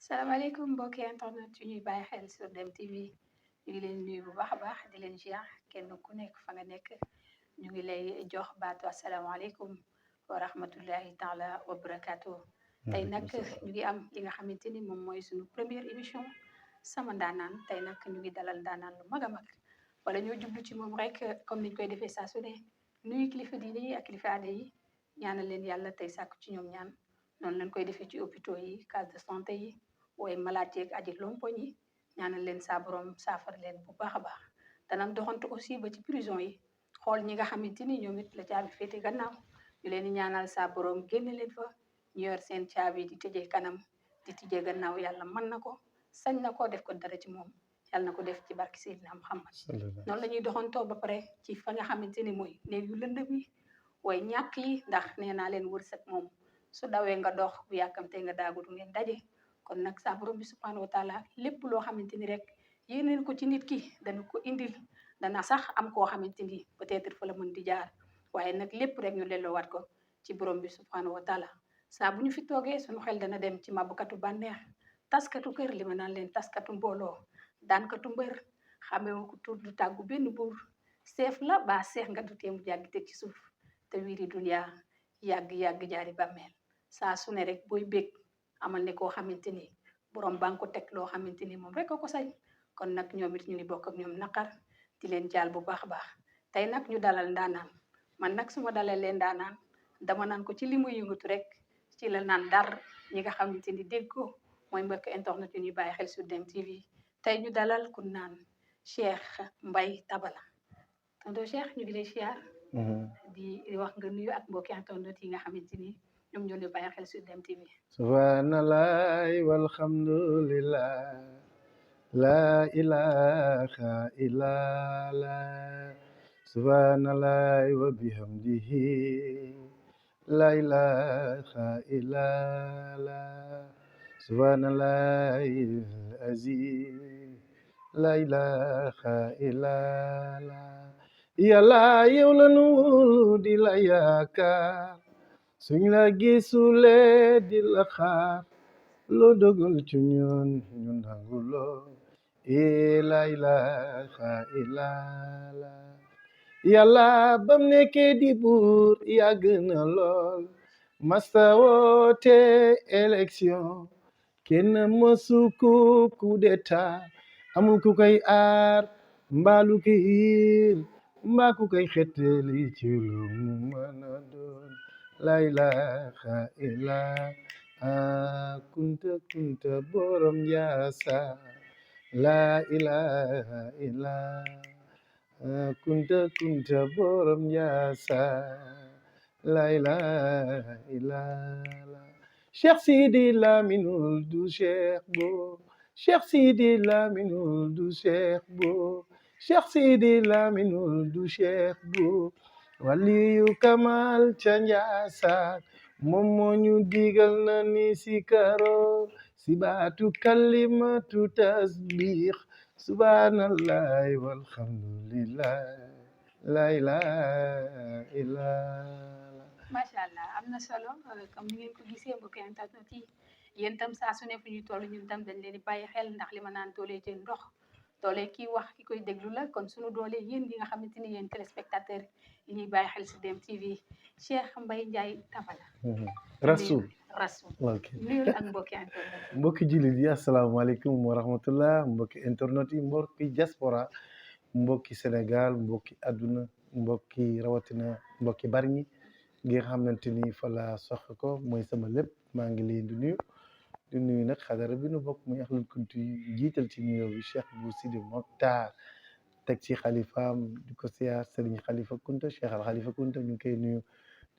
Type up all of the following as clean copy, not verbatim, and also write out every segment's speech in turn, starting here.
salaamaaleykum mbokki internet yu ñuy bàyyi xel sur Dem TV ñu ngi leen nuyu bu baax a baax di leen ziar kenn ku nekk fa nga nekk ñu ngi lay jox baatu asalaamaaleykum wa rahmatullahi taala wa barakaatu. Tey nag ñu ngi am li nga xamante ni moom mooy suñu première émission sama ndaanaan tey nag ñu ngi dalal ndaanaan lu mag a mag wala ñoo jublu ci moom rek comme niñ koy defee saa su ne nuyu kilifa diine yi ak kilifa aada yi ñaanal leen yàlla tey sàkku ci ñoom ñaan noonu lañ koy defee ci hôpitaux yi case de santé yi. waaye malaat yeeg aji lompoñ yi ñaanal leen saa borom saafara leen bu baax a baax danañ doxantu aussi ba ci prison yi xool ñi nga xamante ni ñoom it la caabi féete gannaaw ñu leen di ñaanal saa borom génne leen fa ñu yor seen caabi di tëjee kanam di tëjee gannaaw yàlla mën na ko sañ na ko def ko dara ci moom yàlla na ko def ci barki Seydina Muhammad noonu la ñuy doxantoo ba pare ci fa nga xamante ni mooy néeg yu lëndëm yi waaye ñàkk yi ndax nee naa leen wërsëg moom su dawee nga dox bu yàkkamtee nga daagu du ngeen daje kon nag saa borom bi subhanahu wa taala lépp loo xamante ni rek yéeneen ko ci nit ki dana ko indil dana sax am koo xamante ni peut-être fa la mën di jaar waaye nag lépp rek ñu lelloowaat ko ci borom bi subhanahu wa taala saa bu ñu fi toogee suñu xel dana dem ci mabukatu bànneex taskatu kër li ma naan leen taskatu mbooloo daankatu mbër xamewu ko tur du tàggu benn buur seef la baa seex nga du teemu jàggi teg ci suuf te wiiri dunya yàgg-yàgg jaari bàmmeel saa su ne rek booy bég amal ne koo xamante ni borom baa ngi ko teg loo xamante ni moom rek a ko sañ kon nag ñoom it ñu ngi bokk ak ñoom naqar di leen jaal bu baax a baax tey nag ñu dalal ndaanaan man nag su ma dalalee ndaanaan dama naan ko ci li muy yëngatu rek ci la naan dar ñi nga xamante ni dégg ko mooy mbokk internet yu ñuy bàyyi xel sur Dem TV tey ñu dalal ku naan Cheikh Mbaye Tabala tonton Cheikh ñu ngi lay ziar di wax nga nuyu ak mbokki internet yi nga xamante ni ñoom ñoo ñu bàyyi xel sur Dem TV. subhanallah walhamdulillah la ilaha illallah subhanallah wa bihamdihi la ilaha illallah subhanallah azim la ilaha illallah yàlla yow la nu di la yaakaar suñ la gisulee di la xaar loo dogal ci ñun ñu nangu loo la ilaha illallah yàlla bam nekkee di buur yàgg na lool masta woote élection kenn mësu ko coup d'état amul ku koy aar mbaalu ko yiir mbaa ku koy xettali ci lu mu mën a doon la ilaha illa kunta kunta borom yaasa la ilaha illa kunta kunta borom yaasa la ilaha illa Cheikh Sidi Laminul du Cheikh Bo Cheikh Sidi Laminul du Cheikh Bo Cheikh Sidi Laminul du Cheikh Bo waliyu Kamal ca Njaasaan moom moo ñu digal na ni si karo si baatu kalimatu tasbih subhanallahi walhamdulillah la ilaha illallah. macha allah am na solo comme ni ngeen ko gisee mbokki internet yi yéen tam saa su ne fu ñuy toll ñun tam dañ leen di bàyyi xel ndax li ma naan doole jën ndox doole kii wax ki koy déglu la kon suñu doole yéen yi nga xamante ni yéen téléspectateur yi ñuy bàyyi xel si Dem TV Cheikh Mbaye Ndiaye Tabala. Rasoul ok nuyul ak mbokki internet yi. mbokki jullit yi asalaamaaleykum wa rahmatullah mbokki internet yi mbokki diaspora mbokki Sénégal mbokki àdduna mbokki rawatina mbokki Bargny gi nga xamante ni fa la sox ko mooy sama lépp maa ngi leen di nuyu nag xadara bi nu bokk muy Ahlul Kunti jiital ci nuyoo bi Cheikh Bou Sidi Mokhtar teg ci xalifaam di ko siyaar Serigne Khalifa Kunta Cheikh Al Khalifa Kunta ñu ngi koy nuyu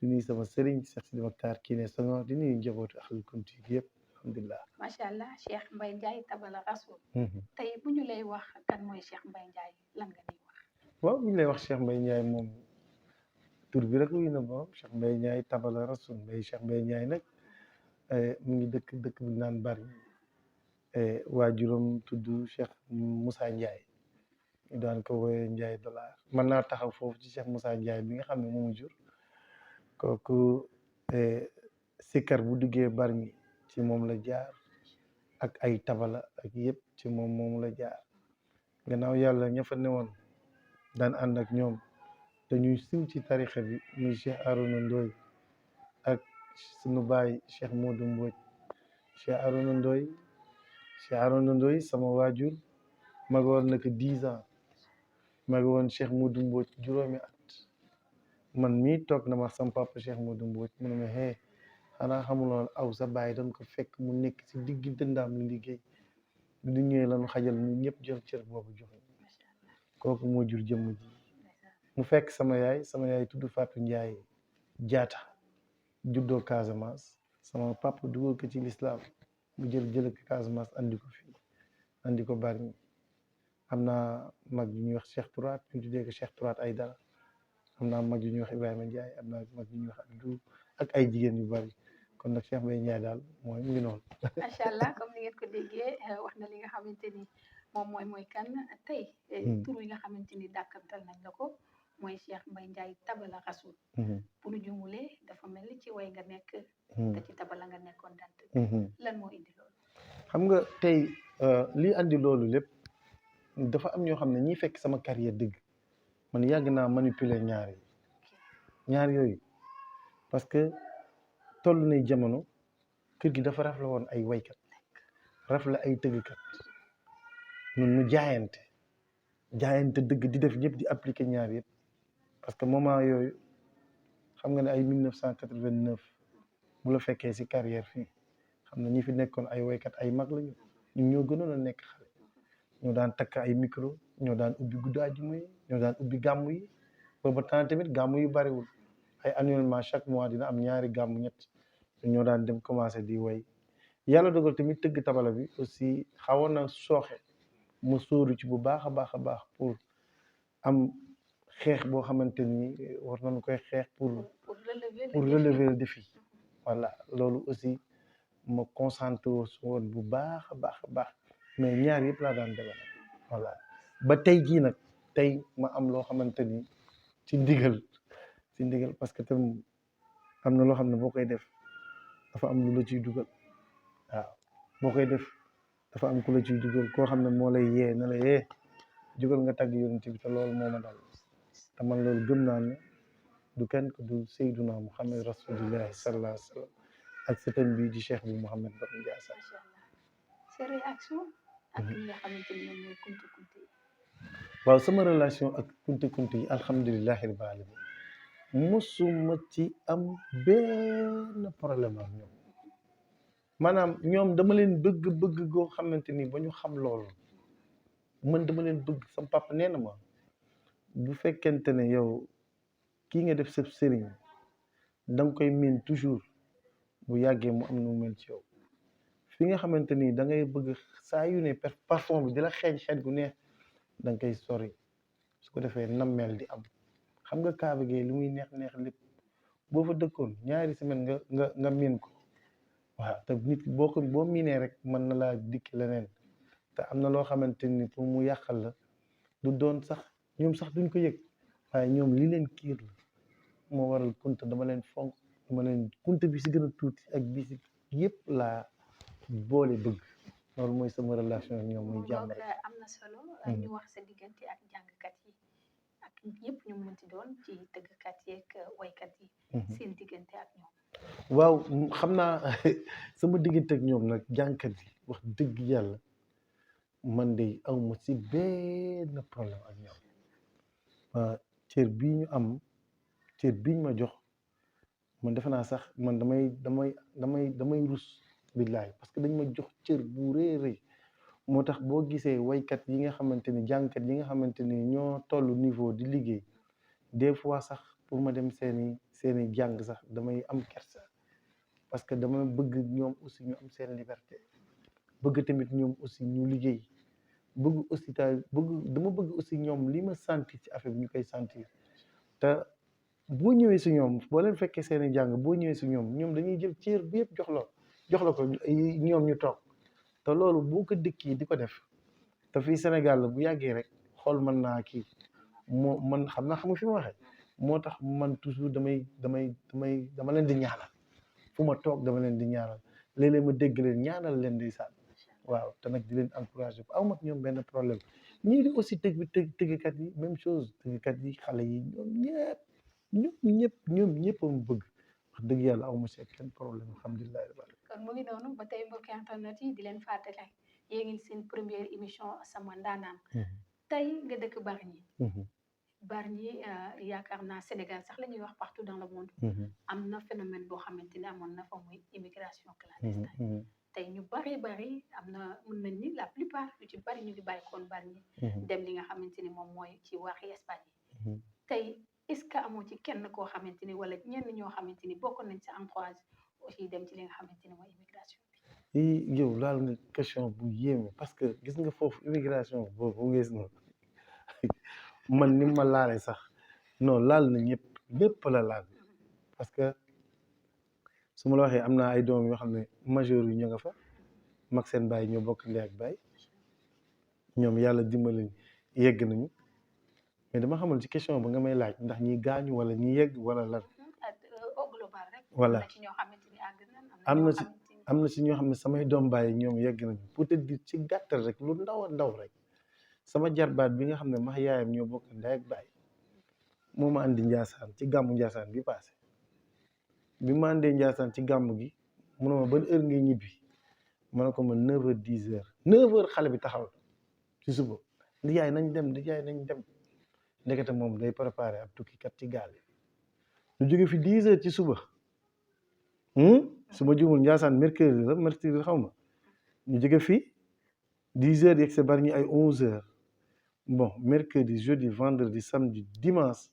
di nuyu sama Serigne Cheikh Sidi Mokhtar kii ne Senghor di nuyu njabootu Ahlul Kunti yëpp alhamdulilah. macha allah Cheikh Mbaye Ndiaye Tabala Rasoul. tey bu ñu lay wax kan mooy Cheikh Mbaye Ndiaye lan nga ñuy wax. waaw bu ñu lay wax Cheikh Mbaye Ndiaye moom tur bi rek wuyu na borom Cheikh Mbaye Ndiaye Tabala Rasoul Mbaye Cheikh Mbaye Ndiaye nag mu ngi dëkk bu naan Bargny waajuram tudd Cheikh Moussa Ndiaye ñu daan ko woowee Ndiaye dollar mën naa taxaw foofu ci Cheikh Moussa Ndiaye bi nga xam ne moomu jur kooku sikkar bu duggee Bargny ci moom la jaar ak ay tabala ak yëpp ci moom la jaar gannaaw yàlla ña fa newoon daan ànd ak ñoom dañuy siw ci tarixa bi muy Cheikh Arouna Ndoye ak sunu baay Cheikh Modou Mbodj Cheikh Arouna Ndoye sama waajur mag woon na ko 10 ans mag woon Cheikh Modou Mbodj juróomi at man mii toog na ma sama papa Cheikh Modou Mbodj mu ne ma hee xanaa xamuloon aw sa baay dañ ko fekk mu nekk si digg dëndaam li liggéey du ñëwee lañu xajal ñu ñëpp jël cër boobu joxe kooku moo jur jëmm ji mu fekk sama yaay tudd Fatou Ndiaye Jaata juddoo Casamance sama papa dugal ko ci lislaam mu jël ko Casamance andi ko fii andi ko Bargny am naa mag yu ñuy wax Cheikh Tourate ñu tuddee ko Cheikh Tourate ay dara am naa mag yu ñuy wax Ibrahima Ndiaye am naa mag yu ñuy wax Abdou ak ay jigéen yu bari kon nag Cheikh Mbaye Ndiaye daal mooy mu ngi noonu. macha allah comme ni ngeen ko déggee wax na li nga xamante ni moom mooy kan tey. tur yi nga xamante ni dàkkantal nañ la ko mooy Cheikh Mbaye Ndiaye Tabala Rasoul. bu nu jumulee dafa mel ni ci way nga nekk. te ci tabala nga nekkoon dant. lan moo indi loolu. xam nga tey lii andi loolu lépp dafa am ñoo xam ne ñiy fekk sama carrière dëgg man yàgg naa manipuler ñaar yooyu parce que toll nay jamono kër gi dafa rafle woon ay waykat rafle ay tëggkat ñun ñu jaayante dëgg di def ñëpp di appliquer ñaar yëpp parce que moment yooyu xam nga ne ay 1989 bu la fekkee ci carrière fii xam na ñi fi nekkoon ay waykat ay mag lañu ñun ñoo gënoon a nekk xale ñoo daan takk ay micro ñoo daan ubbi guddi àjjuma yi ñoo daan ubbi gàmmu yi booba temps tamit gàmmu yu bariwul ay annuellement chaque mois dina am ñaari gàmmu ñett ñoo daan dem commencé di way yàlla dogal tamit tëgg tabala bi aussi xawoon na sooxe mu sóoru ci bu baax a baax pour am xeex boo xamante ni war nañu koy xeex pour relever le défi voilà loolu aussi ma concentré woon bu baax a baax mais ñaar yëpp laa daan demal voilà ba tey jii nag tey ma am loo xamante ni ci ndigal parce que tam am na loo xam ne boo koy def dafa am lu la ciy dugal waaw boo koy def dafa am ku la ciy dugal koo xam ne moo lay yee na la yee jógal nga tàgg yonent bi te loolu moo ma dal te man loolu gëm naa ne du kenn ko du Seyduna Muhammad rasulillahi sallallahu alayhi wa sallam ak sëtam bii di Cheikh bi Mouhamed Borom Ndiassane. macha allah sa réaction ak li nga xamante ni ñoom ñooy kunte kunte yi. waaw sama relation ak kunte yi alhamdulilahi rabbil alamin mosuma ci am benn problème ak ñoom maanaam ñoom dama leen bëgg goo xamante ni ba ñu xam loolu man dama leen bëgg sama papa nee na ma bu fekkente ne yow kii nga def sa sëriñ da nga koy miin toujours bu yàggee mu am nu mel ci yow fi nga xamante ni da ngay bëgg saa yu ne parfum bi di la xeeñ gu neex da nga koy sori su ko defee nammeel di am xam nga kaaba gi li muy neex lépp boo fa dëkkoon ñaari semaine nga miin ko waaw te nit boo miinee rek mën na laa dikk leneen te am na loo xamante ni pour mu yàqal la du doon sax ñoom sax duñ ko yëg waaye ñoom li leen kiir la moo waral kunta dama leen fonk kunta bi si gën a tuuti ak bi si yëpp laa boole bëgg loolu mooy sama relation ak ñoom muy jàmm rek am na solo ñu wax sa diggante ak jàngkat yi ak ñëpp ñu mënti doon ci tëggkat yi ak waykat yi seen diggante ak ñoom waaw xam naa sama diggante ak ñoom nag jàngkat yi wax dëgg yàlla man de awma si benn problème ak ñoom cër bii ñu am cër bii ñu ma jox man defe naa sax man damay rus billaay parce que dañ ma jox cër bu rëy moo tax boo gisee waykat yi nga xamante ni jàngkat yi nga xamante ni ñoo tollu niveau di liggéey des fois sax pour ma dem seeni jàng sax damay am kersa parce que dama bëgg ñoom aussi ñu am seen liberté bëgg tamit ñoom aussi ñu liggéey dama bëgg aussi ñoom li ma sentir ci affaire bi ñu koy sentir te boo ñëwee si ñoom boo leen fekkee seeni jàng boo ñëwee si ñoom dañuy jël cër bi yëpp jox la ko ñoom ñu toog te loolu boo ko dëkkee di ko def te fii Sénégal la bu yàggee rek xool mën naa kii man xam nga fi ma waxee moo tax man toujours dama leen di ñaanal fu ma toog dama leen di ñaanal léeg-léeg ma dégg leen ñaanal leen di sànn waaw te nag di leen encouragé aw mag ñoom benn problème ñii di aussi tëggkat yi même chose tëggkat yi xale yi ñoom ñëpp mu bëgg wax dëgg yàlla aw ma see kenn problème alhamdulilah. kon mu ngi noonu ba tey mbokki internet yi di leen fàttali yéen ngi seen première émission sama ndaanaan tey nga dëkk Bargny. Bargny yaakaar naa Sénégal sax la ñuy wax partout dans le monde. am na phénomène boo xamante ne amoon na fa muy immigration clandestine. tey ñu bari am na mën nañ ni la plupart yu ci bari ñu ngi bàyyi koon Bargny dem li nga xamante ni moom mooy ci waxi Espagne yi. tey est-ce que amoo ci kenn koo xamante ni wala ñenn ñoo xamante ni bokkoon nañ sa entourage aussi dem ci li nga xamante ni mooy immigration bi. yow laal nga question bu yéeme parce que gis nga foofu immigration boobu mu ngees noonu man ni ma laalee sax non laal na ñëpp la laal parce que su ma la waxee am naa ay doom yoo xam ne majeur yu ñu nga fa mag seen baay ñoo bokk ndey ak baay ñoom yàlla dimbali yegg nañu mais dama xamal ci question ba nga may laaj ndax ñi gaañu wala ñi yegg wala lan. voilà am na ci ñoo xam ne samay doom baay ñoom yegg nañu pour te dire ci gàttal rek lu ndaw a ndaw rek sama jarbaat bi nga xam ne max yaayam ñoo bokk ndey ak baay moo ma andi Njaasaan ci gàmmu Njaasaan bi passé bi ma andee Njaasaan ci gàmmu gi mu ne ma ban heure ngay ñibbi ma ne ko man 9h 10h 9h xale bi taxaw ci suba di yaay nañ dem ndekete moom day préparé ab tukkikat ci gaal yi ñu jóge fi 10h ci suba su ma jumul Njaasaan mercredi xaw ma ñu jóge fi 10h yegg sa Bargny ay 11h bon mercredi jeudi vendredi samedi dimanche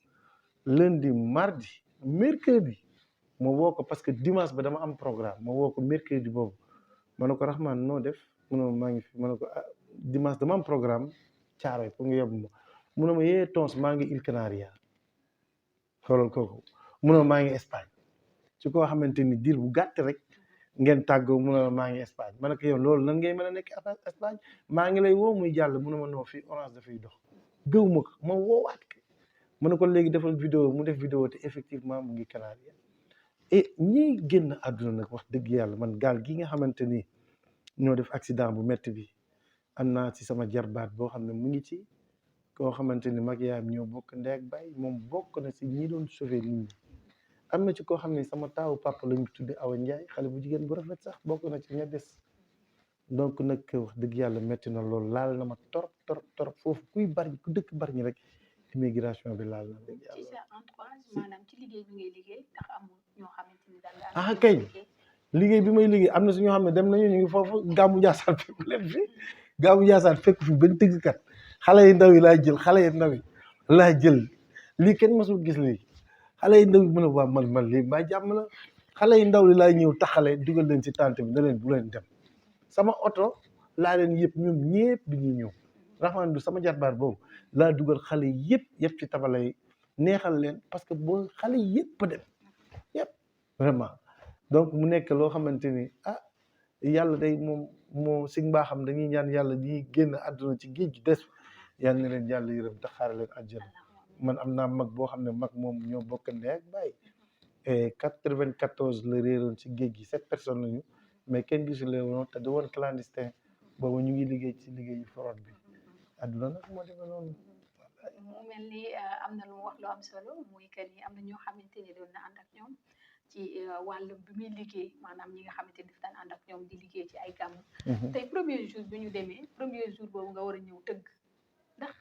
lundi mardi mercredi ma woo ko parce que dimanche ba dama am programme ma woo ko mercredi boobu ma ne ko Rahman noo def mu ne ma maa ngi fi ma ne ko dimanche dama am programme Caaroy pour nga yóbbu ma mu ne ma yee tons maa ngi Îles Canaries xoolal kooku mu ne ma maa ngi Espagne ci koo xamante ni diir bu gàtt rek ngeen tàggoo mu ne ma maa ngi Espagne ma ne ko yow loolu nan ngay mën a nekk Espagne maa ngi lay woo muy jàll mu ne ma noo fii orange dafay dox gëw ma ko ma woowaat ko mu ne ko léegi defal vidéo mu def vidéo te effectivement mu ngi Canaries et ñi génn àdduna nag wax dëgg yàlla man gaal gi nga xamante ni ñoo def accident bu métti bi am naa ci sama jarbaat boo xam ne mu ngi ci koo xamante ni mag yaayam ñoo bokk ndey ak baay moom bokk na ci ñi doon sauver nit ñi am na ci koo xam ne sama taawu papa lañu tudde Awa Ndiaye xale bu jigéen bu rafet sax bokk na ci ña des donc nag wax dëgg yàlla métti na loolu laal na ma torop foofu kuy Bargny ku dëkk Bargny rek immigration bi laal na dëgg yàlla. ci sa entourage maanaam ci liggéey bi ngay liggéey ndax amul ñoo xamante ni daal ah kay liggéey bi may liggéey am na si ñoo xam ne dem nañu ñu ngi foofu gàmmu Njaasaan fekk leen fi gàmmu Njaasaan fekk fi benn tëggkat xale yu ndaw yi laa jël lii kenn mësul gis lii xale yu ndaw yi mën a waa man lii mbaa jàmm la xale yu ndaw li laay ñëw taxale dugal leen ci tànt bi ne leen bu leen dem sama oto laa leen yëpp ñoom ñëpp bi ñuy ñëw Rahman du sama jarbaat boobu laa dugal xale yëpp ci tabala yi neexal leen parce que boo xale yëpp dem yëpp vraiment donc mu nekk loo xamante ni yàlla day moom moo si mbaaxam dañuy ñaan yàlla ñi génn àdduna ci géej gi des yàlla na leen yàlla yërëm te xaare leen àjjana man am naa mag boo xam ne mag moom ñoo bokk ndey ak baay et 94 la réeroon ci géej gi 7 personnes lañu mais kenn gisu leen woon te da woon clandestin boobu ñu ngi liggéey ci liggéeyu forot bi àdduna nag moo demee noonu. mu mel ni am na lu mu wax lu am solo muy que ni am na ñoo xamante ni doon na ànd ak ñoom ci wàllu bi muy liggéey maanaam ñi nga xamante ni daf daan ànd ak ñoom di liggéey ci ay gàmm. tey premier jour bi ñu demee premier jour boobu nga war a ñëw tëgg ndax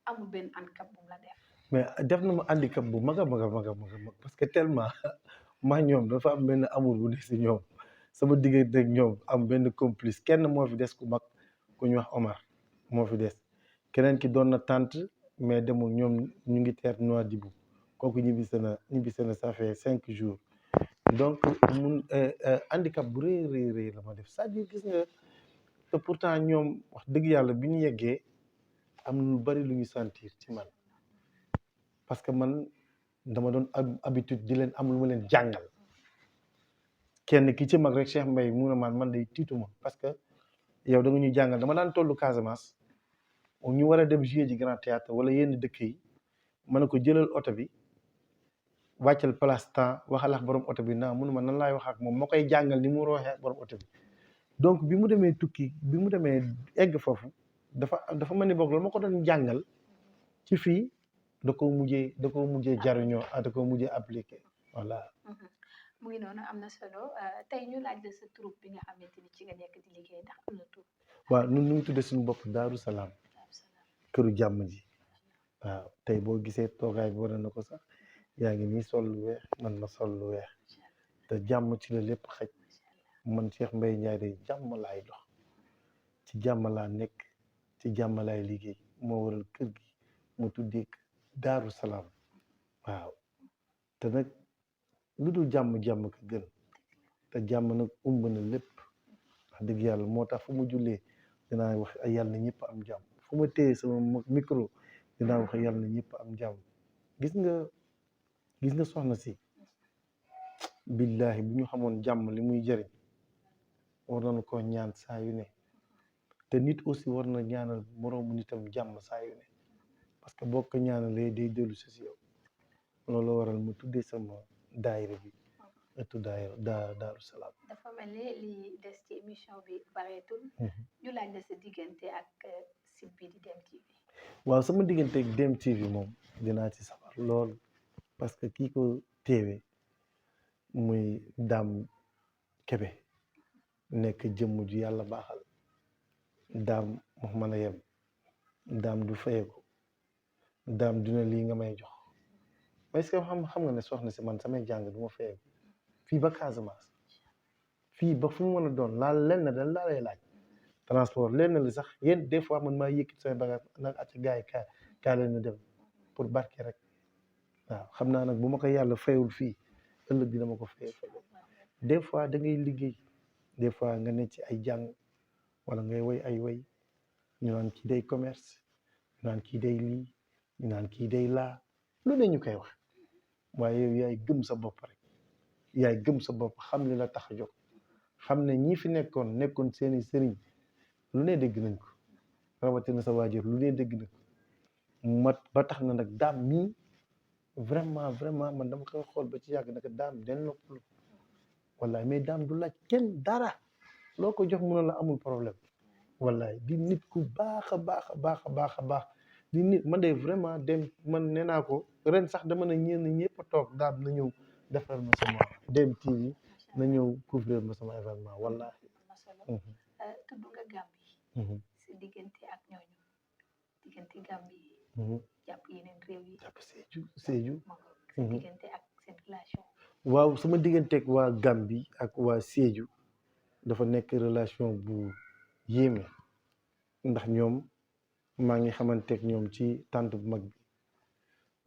amul benn handicap bu mu la def. mais def na ma handicap bu mag a mag parce que tellement maa ñoom dafa am benn amour bu des si ñoom sama diggante ak ñoom am benn complice kenn moo fi des ku mag ku ñu wax Omar moo fi des keneen ki doon na tante mais demul ñoom ñu ngi teer Nouadhibou kooku ñibbisi na ça fait 5 jours donc mun handicap bu rëy la ma def c'est-à-dire gis nga te pourtant ñoom wax dëgg yàlla bi ñu yeggee am lu bari lu ñu sentir ci man parce que man dama doon habitude di leen am lu ma leen jàngal kenn ki ci mag rek Cheikh Mbaye mu ne man day tiituma parce que yow da nga ñuy jàngal dama daan tollu Casamance ñu war a dem jouer ji Grand Théâtre wala yenn dëkk yi ma ne ko jëlal oto bi wàccal place temps waxal ak borom oto bi naa mënuma nan laay wax ak moom ma koy jàngal ni mu war a waxee ak borom oto bi donc bi mu demee tukki bi mu demee egg foofu dafa mel ni boog la ma ko doon jàngal ci fii da koo mujjee jariñoo da koo mujjee appliqué voilà. mu ngi noonu am na solo tey ñu laaj la sa tur bi nga xamante ni ci nga nekk di liggéey ndax am na tur. waaw ñun ñu ngi tuddee suñu bopp Daaru Salaam këru jàmm ji waaw tey boo gisee toogaay bi wane na ko sax yaa ngi nii sol lu weex man ma sol lu weex te jàmm ci la lépp xaj man Cheikh Mbaye Ndiaye day jàmm laay dox ci jàmm laa nekk ci jàmm laay liggéey moo waral kër gi mu tuddee Daaru Salaam waaw te nag lu dul jàmm ko gën te jàmm nag ëmb na lépp wax dëgg yàlla moo tax fu ma jullee dinaa wax yàlla na ñëpp am jàmm fu ma téye sama micro dinaa wax yàlla na ñëpp am jàmm gis nga soxna si billahi bu ñu xamoon jàmm li muy jëriñ war nañu ko ñaan saa yu ne te nit aussi war na ñaanal moroomu nitam jàmm saa yu ne parce que boo ko ñaanalee day dellu si yow loolu waral mu tuddee sama daayira bi ëttu daayira Daaru Salaam. dafa mel ni li des ci émission bi bareetul. ñu laaj la sa diggante ak site bi di Dem TV. waaw sama diggante ak Dem TV moom dinaa ci safar lool parce que kii ko teewee muy Dame Kébé nekk jëmm ju yàlla baaxal Dame wax mën a yem Dame du fayeku Dame dina lii nga may jox est-ce que xam nga ne soxna si man samay jàng du ma fayeku fii ba Casamance fii ba fu mu mën a doon laal lenn dañ laa lay laaj transport lenn li sax yéen des fois man maa yëkkati samay bagage nag at gars yi kaa leen ñu dem pour barke rek waaw xam naa nag bu ma ko yàlla fayul fii ëllëg dina ma ko fayee des fois da ngay liggéey des fois nga ne ci ay jàng wala ngay woy ay woy ñu naan kii day commerce ñu naan kii day lii ñu naan kii day laa lu ne ñu koy wax waaye yow yaay gëm sa bopp rek yaay gëm sa bopp xam li la tax a jóg xam ne ñi fi nekkoon seeni sëriñ lu ne dégg nañ ko rawatina sa waajur lu ne dégg nañ ko mat ba tax na nag Dame mii vraiment man dama koy xool ba ci yàgg nag Dame den noppalu wallaay mais Dame du laaj kenn dara loo ko jox mun a la amul problème wallaay di nit ku baax a baax di nit man de vraiment dem man nee naa ko ren sax dama ne ñëpp a toog Dame na ñëw defal ma sama Dem TV na ñëw couvrir ma sama événement wallahi tudd nga Gambie si diggante ak ñooñu diggante Gambie jàpp yeneen réew yi jàpp Sédhiou sa diggante ak seen relation waaw sama diggante ak waa Gambie ak waa Sédhiou dafa nekk relation bu yéeme ndax ñoom maa ngi xamanteeg ñoom ci tànt bu mag bi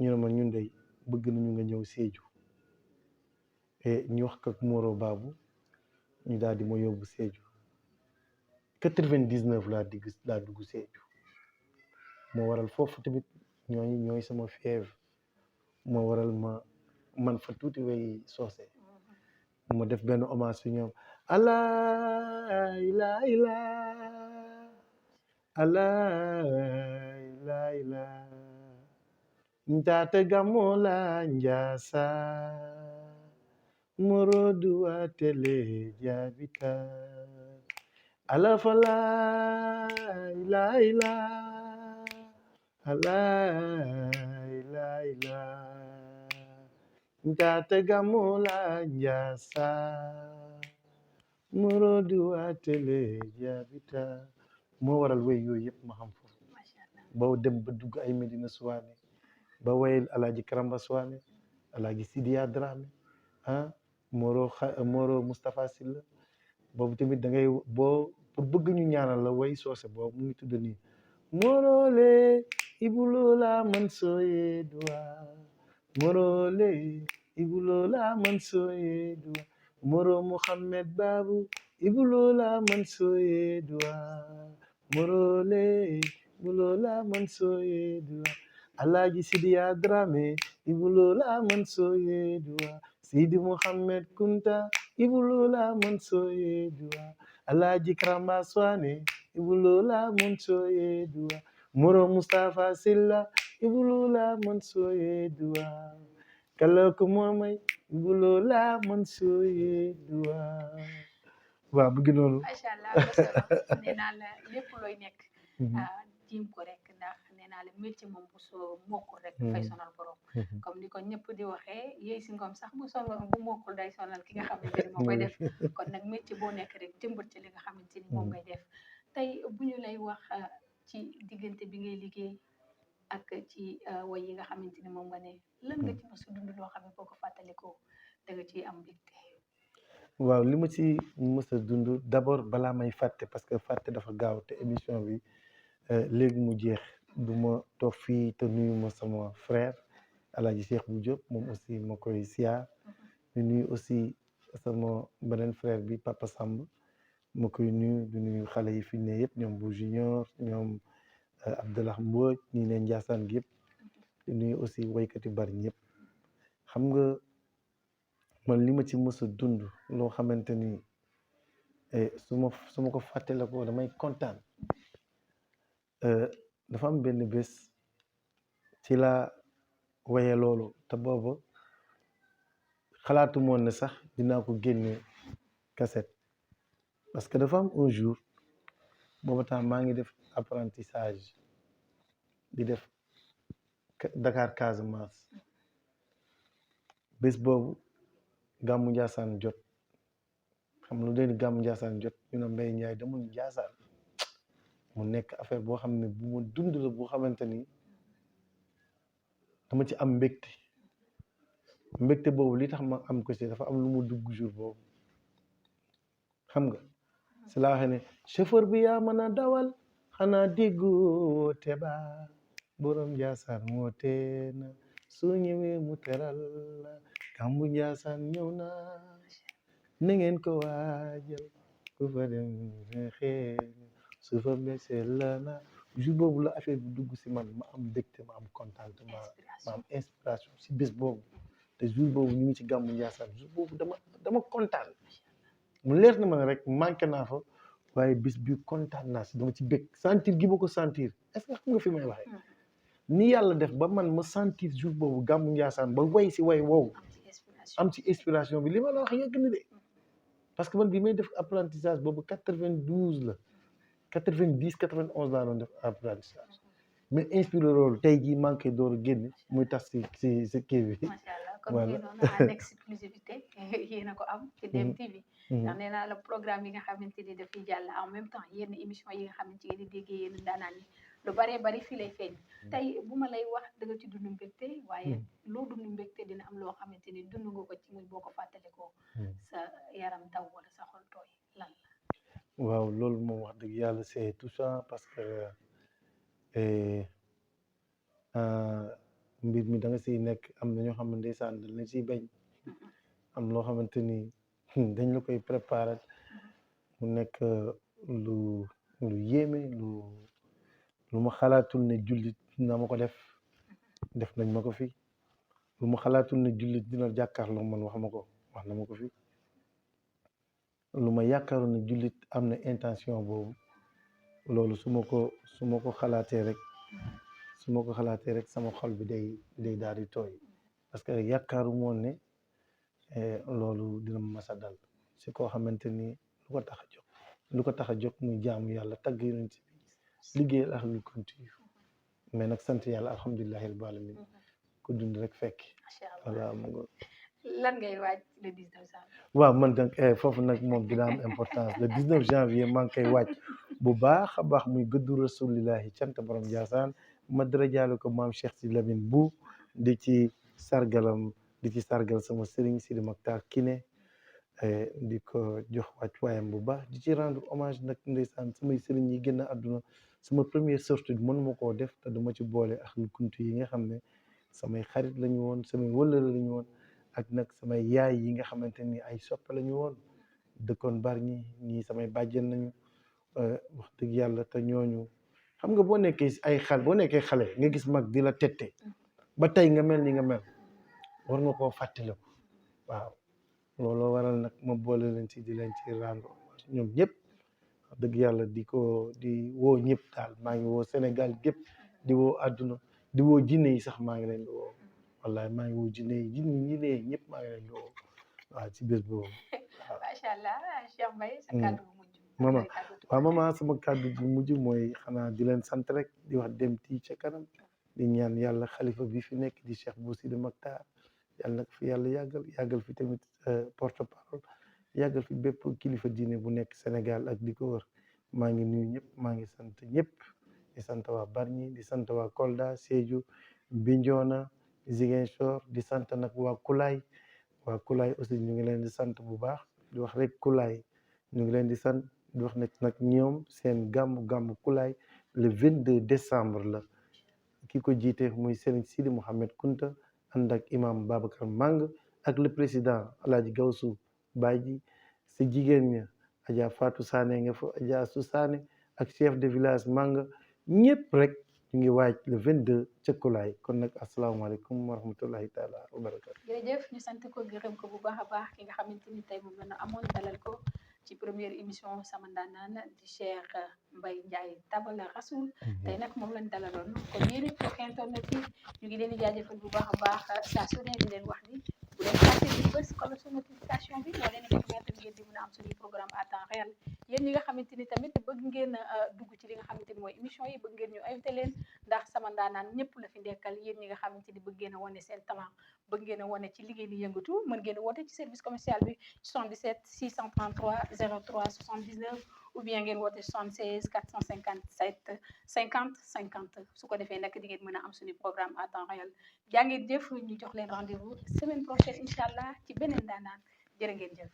ñu ne ma ñun dey bëgg nañu nga ñëw Sédhiou et ñu wax ak Moro Babu ñu daal di ma yóbbu Sédhiou 99 laa dugg Sédhiou moo waral foofu tamit ñooy sama fièvre moo waral ma man fa tuuti way soose ma def benn hommage fi ñoom allah ila ila allah ila ila ntaate gamola njasa Moro duwa tele jabita ala fala ila ila ala ila ila ntaate gamola njasa Moro duwa tele jabita moo waral way yooyu yëpp ma xam foofu ba dem ba dugg ay Medina Suwane ba wayel alaaji Karamba Suwane alaaji Sidiya Dramé Moro Moustapha Silla boobu tamit da ngay boo pour bëgg ñu ñaanal la way soose boobu mu ngi tudd nii morole ibulola man soye duwa morole ibulola man soye duwa Moro Muhammad Babu ibulola man soye duwa morole ibulola man soye duwa alaaji Sidiya Dramé ibulola man soye duwa Sidi Muhammad Kunta ibulola man soye duwa alaaji Karamba Suwane ibulola man soye duwa Moro Moustapha Silla ibulola man soye duwa kala ko momay ibulola man soye duwa waaw bu ngi noonu. macha allah am na solo nee naa la lépp looy nekk jiim ko rek ndax nee naa la métier moom bu soo mokkul rek dafay sonal borom comme ni ko ñëpp di waxee yéy si ngoom sax bu mokkul day sonal ki nga xamante ni moo koy def kon nag métier boo nekk rek jëmbat ci li nga xamante ni moom ngay def tey bu ñu lay wax ci diggante bi ngay liggéey ak ci way yi nga xamante ni moom nga ne lan nga ci mos a dund loo xam ne boo ko fàttalikoo da nga ciy am mbégte. waaw li ma ci mës a dund d'abord balaa may fàtte parce que fàtte dafa gaaw te émission bi léegi mu jeex du ma toog fii te nuyu ma sama frère Alaaji Cheikh bu Diop moom aussi ma koy siyaar di nuyu aussi sama beneen frère bi Papa Samb ma koy nuyu di nuyu xale yi fi ne yëpp ñoom bu junior ñoom Abdallah Mbodj ñi ne Ndiassane gi yëpp di nuyu aussi waykat yu bari ñëpp xam nga man li ma ci mës a dund loo xamante ni su ma ko fàttale ko damay kontaan dafa am benn bés ci laa waye loolu te booba xalaatu moon ne sax dinaa ko génne cassette parce que dafa am un jour booba temps maa ngi def apprentissage di def Dakar Casamance bés boobu gàmmu Njaasaan jot xam lu dee ni gàmmu Njaasaan jot ñu ne Mbaye Ndiaye demul Njaasaan mu nekk affaire boo xam ne bu ma dund la boo xamante ni dama ci am mbégte boobu li tax ma am ko ci dafa am lu mu dugg jour boobu xam nga si laa waxee ne chauffeur bi yaa mën a dawal xanaa déggoo te ba borom Njaasaan moo teena su ñëwee mu teral la gàmmu Njaasaan ñëw na na ngeen ko waajal ku fa dem xeeñ su fa mesee la na jour boobu la affaire bi dugg si man ma am mbégte ma am contentement ma am inspiration si bés boobu te jour boobu ñu ngi ci gàmmu Njaasaan jour boobu dama kontaan mu leer na ma ne rek manqué naa fa waaye bés bi kontaan naa si dama ci bég sentir gi ma ko sentir est-ce que xam nga fi may waxee ni yàlla def ba man ma sentir jour boobu gàmmu Njaasaan ba way si way wow am ci inspiration bi li ma la wax yegg na de parce que man bi may def apprentissage boobu 92 la 90 91 laa doon def apprentissage mais inspiré loolu tey jii manqué door a génne muy tas si kii bi. macha allah comme ni noonu en exclusivité yéen a ko am ci DMTV ndax nee naa la programme yi nga xamante ni dafay jàll en même temps yenn émission yi nga xamante ni déggee yéen daanaan ni lu baree bari fii lay feeñ tey bu ma lay wax da nga ci dund mbégte waaye loo dund mbégte dina am loo xamante ni dund nga ko ci muy boo ko fàttalikoo sa yaram daw wala sa xol tooy lan la. waaw loolu moom wax dëgg yàlla c'est touchant parce que mbir mi da nga siy nekk am na ñoo xam ne ndeysaan dañ la siy bañ am loo xamante ni dañ la koy préparer mu nekk lu yéeme lu ma xalaatul ne jullit dina ma ko def nañ ma ko fi lu ma xalaatul ne jullit dina jàkkaarloo man wax na ma ko fi lu ma yaakaaroon ne jullit am na intention boobu loolu su ma ko xalaatee rek sama xol bi day daal di tooy parce que yaakaaru moon ne loolu dina ma masa dal si koo xamante ni lu ko tax a jóg muy jaamu yàlla tagg yonent bi liggéeyal ak lu continue mais nag sant yàlla alhamdulilahi rabbil alamin ko dund rek fekk voilà mu ngo lan ngay waaj le 19 janvier. waaw man donc foofu nag moom dina am importance le 19 janvier maa ngi koy waaj bu baax a baax muy gëddu rasulillahi cant borom Njaasaan ma dara jaale ko maam Cheikh si Lamine bu di ci sargal sama sëriñ Sidi Maktar Kiné di ko jox wàccuwaayam bu baax di ci rendre hommage nag ndeysaan samay sëriñ yi génn àdduna sama première sortie mënuma koo def te dama ci boole ak lu kuntu yi nga xam ne samay xarit lañu woon samay wëllëre lañu woon ak nag samay yaay yi nga xamante ni ay soppe lañu woon dëkkoon Bargny ñii samay bàjjen nañu wax dëgg yàlla te ñooñu xam nga boo nekkee xale nga gis mag di la tette ba tey nga mel ni nga mel war nga koo fàttaliku waaw looloo waral nag ma boole leen ci di leen ci rendre ñoom ñëpp wax dëgg yàlla di woo ñëpp daal maa ngi woo Sénégal gépp di woo àdduna di woo jinne yi sax maa ngi leen di woo wallahi maa ngi woo jinne yi ñëpp maa ngi leen di woo waaw ci bés boobu macha allah Cheikh Mbaye sa kàddu bu mujj. maman looy tàggatoo. waaw maman sama kàddu bu mujj mooy xanaa di leen sant rek di wax dem tii ca kanam di ñaan yàlla xalifa bi fi nekk di Cheikh Bou Sidi Mactar yàlla nag fi yàlla yàggal fi tamit porte parole yàggal fi bépp kilifa diine bu nekk Sénégal ak di ko wër maa ngi nuyu ñëpp maa ngi sant ñëpp di sant waa Bargny di sant waa Kolda Sédhiou Bignona Ziguinchor di sant nag waa Kulaay aussi ñu ngi leen di sant bu baax di wax rek Kulaay ñu ngi leen di sant di wax nag ñoom seen gàmmu Kulaay le 22 décembre la ki ko jiite muy Serigne Sidi Mouhamed Kunta ànd ak imam Babacar Mang ak le président Alaaji Gawsu Badji si jigéen ña Adja Fatou Sané nga fa Adja Assou Sané ak chef de village Mang ñëpp rek ñu ngi waaj le 22 ca Kulaay kon nag asalaamaaleykum wa rahmatullahi taala wa barakatu. jërëjëf ñu sant ko gërëm ko bu baax a baax ki nga xamante ni tey moom la ñu amoon dalal ko ci première émission sama ndaanaan di Cheikh Mbaye Ndiaye Tabala Rasoul tey nag moom lañ dalaloon kon yéen it mbokk internet yi ñu ngi leen di jaajëfal bu baax a baax saa su ne di leen wax ni bu leen fàtte di bës cloche notification bi moo leen di permettre ngeen di mën a am suñuy programme à temps réel yéen ñi nga xamante ni tamit bëgg ngeen dugg ci li nga xamante ni mooy émission yi bëgg ngeen ñu invité leen ndax sama ndaanaan ñëpp la fi nekkal yéen ñi nga xamante ni bëgg ngeen a wane seen talent bëgg ngeen a wane ci liggéey di yëngatu mën ngeen a woote ci service commercial bi 77 633 03 79 ou bien ngeen woote 76 457 50 50 su ko defee nag di ngeen mën a am suñu programme à temps réel jaa ngeen jëf ñu jox leen rendez-vous semaine prochaine incha allah ci beneen daanaan jërë ngeen jëf